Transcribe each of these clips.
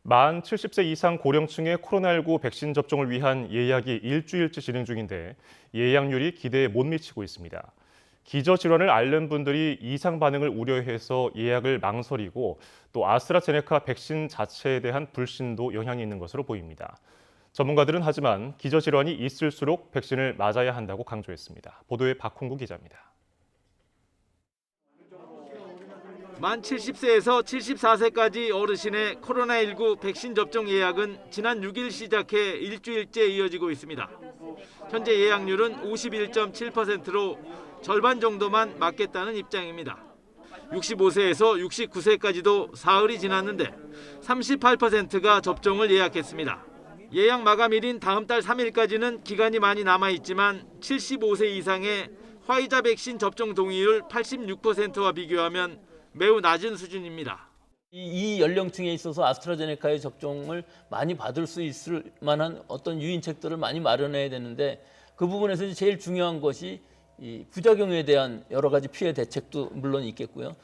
만 70세 이상 고령층의 코로나19 백신 접종을 위한 예약이 일주일째 진행 중인데 예약률이 기대에 못 미치고 있습니다. 기저질환을 앓는 분들이 이상 반응을 우려해서 예약을 망설이고 또 아스트라제네카 백신 자체에 대한 불신도 영향이 있는 것으로 보입니다. 전문가들은 하지만 기저질환이 있을수록 백신을 맞아야 한다고 강조했습니다. 보도에 박홍구 기자입니다. 만 70세에서 74세까지 어르신의 코로나19 백신 접종 예약은 지난 6일 시작해 일주일째 이어지고 있습니다. 현재 예약률은 51.7%로 절반 정도만 맞겠다는 입장입니다. 65세에서 69세까지도 사흘이 지났는데 38%가 접종을 예약했습니다. 예약 마감일인 다음 달 3일까지는 기간이 많이 남아있지만 75세 이상의 화이자 백신 접종 동의율 86%와 비교하면 매우 낮은 수준입니다. 이 연령층에 있어서 아스트라제네카의 접종을 많이 받을 수 있을 만한 어떤 유인책들을 많이 마련해야 되는데 그 부분에서 제일 중요한 것이 이 부작용에 대한 여러 가지 피해 대책도 물론 있겠고요.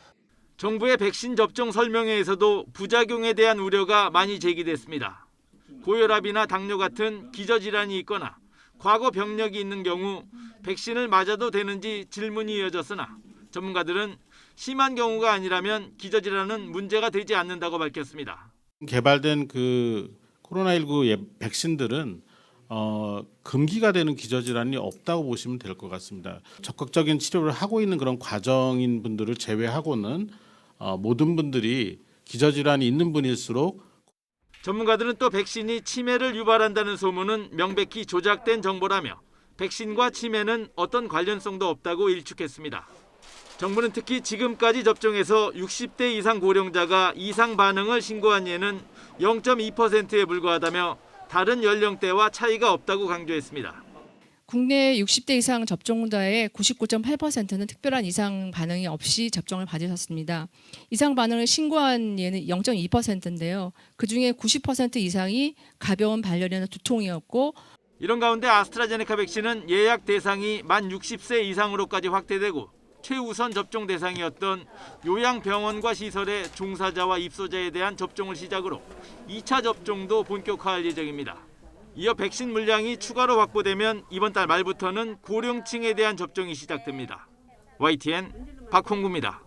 정부의 백신 접종 설명회에서도 부작용에 대한 우려가 많이 제기됐습니다. 고혈압이나 당뇨 같은 기저질환이 있거나 과거 병력이 있는 경우 백신을 맞아도 되는지 질문이 이어졌으나 전문가들은 심한 경우가 아니라면 기저질환은 문제가 되지 않는다고 밝혔습니다. 개발된 그 코로나19 백신들은 금기가 되는 기저질환이 없다고 보시면 될 것 같습니다. 적극적인 치료를 하고 있는 그런 과정인 분들을 제외하고는 모든 분들이 기저질환이 있는 분일수록 전문가들은 또 백신이 치매를 유발한다는 소문은 명백히 조작된 정보라며 백신과 치매는 어떤 관련성도 없다고 일축했습니다. 정부는 특히 지금까지 접종해서 60대 이상 고령자가 이상 반응을 신고한 예는 0.2%에 불과하다며 다른 연령대와 차이가 없다고 강조했습니다. 국내 60대 이상 접종자의 99.8%는 특별한 이상 반응이 없이 접종을 받으셨습니다. 이상 반응을 신고한 예는 0.2%인데요. 그중에 90% 이상이 가벼운 발열이나 두통이었고 이런 가운데 아스트라제네카 백신은 예약 대상이 만 60세 이상으로까지 확대되고 최우선 접종 대상이었던 요양병원과 시설의 종사자와 입소자에 대한 접종을 시작으로 2차 접종도 본격화할 예정입니다. 이어 백신 물량이 추가로 확보되면 이번 달 말부터는 고령층에 대한 접종이 시작됩니다. YTN 박홍구입니다.